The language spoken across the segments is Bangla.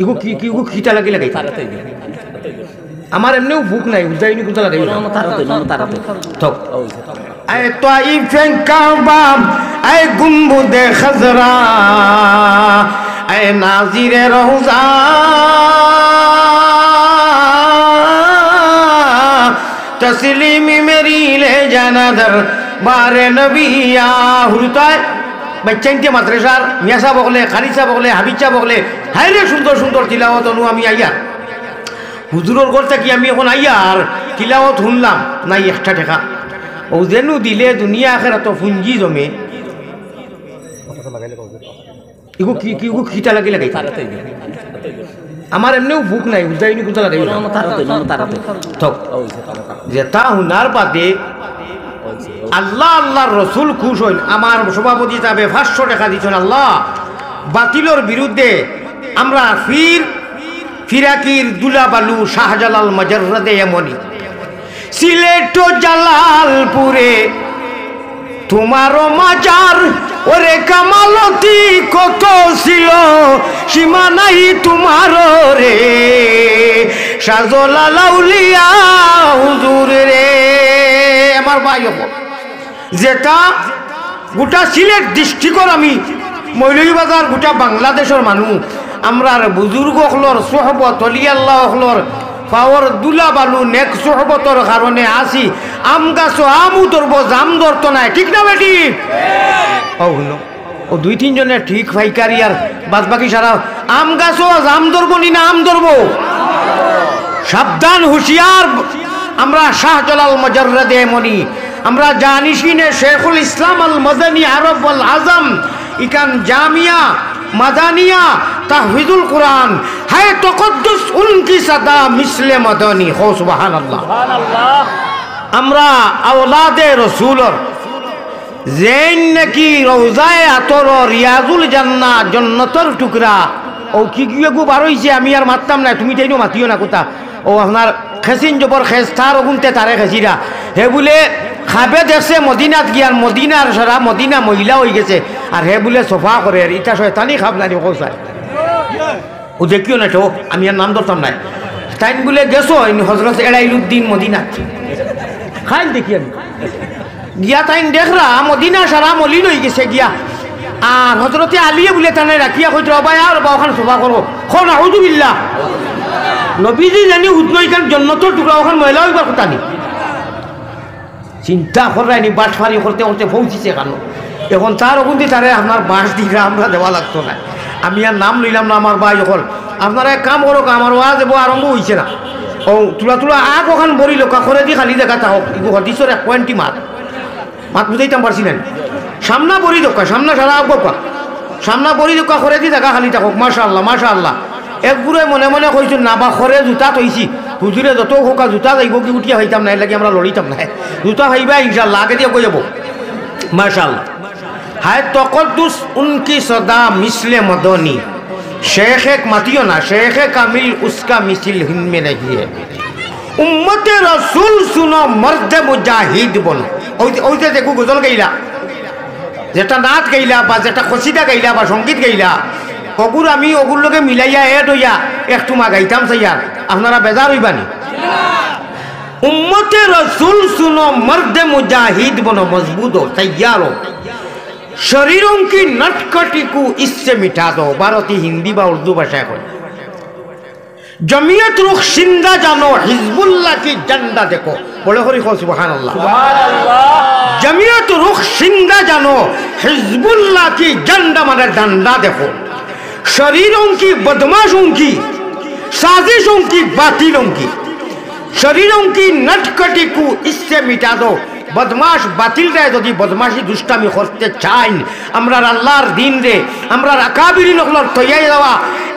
ইগো কি কি ইগো কিটা লাগি লাগাই আমার এমনিও ভুক নাই উজাইনি কোথা লাগাই তো আয় তাইফেন কাবা আয় গুম্বুদে খজরা আয় নাজিরে রওজা তসলিমি মেরি লে জানা দর বারে নবিয়া হুরতায় বাচ্চাইতে মাদ্রাসার মিয়াসা বকলে খারিসা বকলে হাবিচা বকলে হাইরে সুন্দর সুন্দর তিলাওয়াত অনু আমি আইয়া হুজুরের ঘর থেকে আমি এখন আইয়া আর তিলাওয়াত শুনলাম নাই একটা টেকা ও যেন দিলে দুনিয়া আখের এত পুঞ্জি জমে ইগো কি কি ইগো খিটা লাগি লাগাই আমার এমনিও ভুক নাই উজাইনি কোথা লাগাই তো যেটা হুনার বাদে আল্লাহ আল্লাহর রসুল খুশ হইন আমার সভাপতি হিসাবে 500 টাকা দিচ্ছেন আল্লাহ বাতিলর বিরুদ্ধে আমরা ফিরাকির দুলাবালু শাহজালাল মজরদে এমনি সিলেট জালালপুরে তোমারও মাজার ওরে কামালতি কত ছিল সীমা নাই তোমার রে শাহজালাল আউলিয়া হুজুর রে আমার ভাই যেটা গোটা সিলেট ডিস্ট্রিক্টর আমি মৌলভীবাজার গোটা বাংলাদেশের মানুষ আমরা বুজুর্গ হলর সোহবত অলিয়াল্লাহ হলর পাওয়ার দুলা বালু নেক সোহবতর কারণে আসি আম গাছ আমু ধরবো জাম ধরতো নাই ঠিক না বেটি ও হলো ও 2-3 জনে ঠিক ফাইকারি আর বাদ বাকি সারা আম গাছও জাম ধরবো নি না আম ধরবো সাবধান হুঁশিয়ার আমরা শাহজালাল মজরদে এমনি আমরা জানিসিনে শেখুল ইসলাম আল মদনী আরব আল আজম ইকান জামিয়া মাদানিয়া তাহফিজুল কোরআন হায় তকদ্দুস উনকি সাদা মিসলে মদনী হো সুবহানাল্লাহ আমরা আওলাদে রাসূলর যেন নাকি রওজায়ে আতর রিয়াজুল জান্নাহ জান্নাতের টুকরা ও কি কি গো বার হইছে আমি আর মারতাম না তুমি তাইনো মাতিও না কথা ও আপনার খেসিন জবর খেস্তার গুনতে তারে খেসিরা হে বলে খাবে দেশে মদিনাত গিয়ার মদিনার সারা মদিনা মহিলা হয়ে গেছে আর হে বলে সোফা করে আর ইটা শয়তানি খাবলানি কোসায় ও দেখিও না তো আমি আর নাম ধরতাম না তাই বলে গেছো হজরত এড়াইলুদ্দিন মদিনাত খাইল দেখি আমি গিয়া তাই দেখরা মদিনা সারা মলিন হয়ে গেছে গিয়া আর হজরতে আলিয়ে বলে তানে রাখিয়া কইতো ভাই আর বাওখান সোফা করো খন আউযুবিল্লাহ নবীজি জানি উদ্নয়কান জন্নতর টুকরা ওখান মহিলা হইবার কথা নি চিন্তা করায়নি বাটফারি করতে করতে পৌঁছিছে কেন এখন তার অবধি তারে আপনার বাস দিকে আমরা দেওয়া লাগতো না আমি আর নাম লইলাম না আমার ভাই যখন আপনারা এক কাম করো আমার ওয়া দেবো আরম্ভ হয়েছে না ও তুলা তুলা আগ ওখান বড়ি লোকা করে দিয়ে খালি দেখা থাক হদিসর 1 মাত বুঝাইতাম পারছি না সামনা বড়ি দোকা সামনা সারা আগে সামনা বড়ি দোকা করে দিয়ে দেখা খালি থাকুক মাশাআল্লাহ মাশাআল্লাহ একগুড়ে মনে মনে কইছো না বা খরে জুতা তৈছি হুজুরে যত হোকা জুতা যাইব কি উঠিয়া হইতাম না লাগে আমরা লড়িতাম না জুতা হইবা ইনশাআল্লাহ আগে দিয়ে কই যাব মাশাআল্লাহ হায় তকদ্দুস উনকি সদা মিসলে মদনী शेख एक मतियो ना शेख कामिल उसका मिसिल हिंद में नहीं है उम्मते रसूल सुनो मर्द मुजाहिद बोलो ওইতে দেখো গজল গাইলা যেটা নাচ গাইলা বা যেটা কসিদা গাইলা বা সঙ্গীত গাইলা ওগুর আমি ওগুর লগে মিলাইয়া এড হইয়া একটু মা গাইতাম চাইয়া আপনারা বেজার হইবানি উম্মতে রসুল सुनो मर्द मुजाहिद बनो मजबूत हो तैयार हो शरीरों की नटखटी को इससे मिटा दो भारतीय हिंदी बा उर्दू भाषा को जमीयत रुख जिंदा जानो हिजबुल्लाह की झंडा देखो बोले हो रिखो सुभान अल्लाह जमीयत रुख जिंदा जानो हिजबुल्लाह की झंडा माने डंडा देखो शरीरों की बदमाशों की साजिशों की बातिलों की शरीरों की नटखटी को इससे मिटा दो बदमाश बातिल रे যদি বদমাশি দুষ্টামি করতে চান আমরা আল্লাহর দিন রে আমরা আকাবিরিন হলর তৈয়াই দেওয়া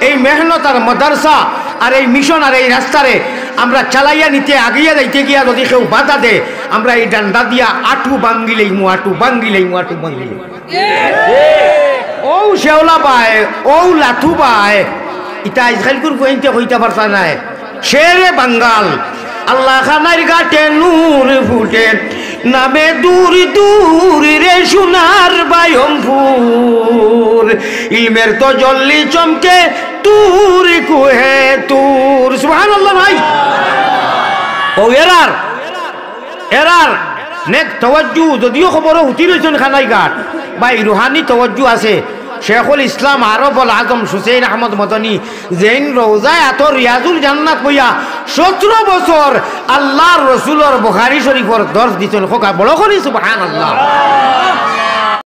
এই মেহনত আর মাদ্রাসা আর এই মিশন আর এই রাস্তারে আমরা চালাইয়া নিতে আগিয়া যাইতে গিয়া যদি কেউ বাধা দে আমরা এই ডান্ডা দিয়া আটু বাঙ্গিলেই মু আটু বাঙ্গিলেই মু আটু বাঙ্গিলেই ও শেওলা পায় ও লাথু পায় ইটা ইসরাইলকুর কইতে হইতে পারতা নাই শেরে বাঙ্গাল আল্লাহ খানার গাটে নূর ফুটে নামে দূর দূর রে সোনার বায়মপুর ইলমের তো জল্লি চমকে তুর কুহে তুর সুবহানাল্লাহ ভাই ও এরার নেক তাওয়াজ্জু যদিও খবর হুতি রইছেন খানাই ঘাট ভাই রুহানি তাওয়াজ্জু আছে শেখুল ইসলাম আরবুল আজম হুসেইন আহমদ মদনী জেন রওজায় আত রিয়াজুল জান্নাত বইয়া 17 বছর আল্লাহর রাসূলের বুখারী শরীফের দর্শ দিতেন খোকা বড় করি সুবহানাল্লাহ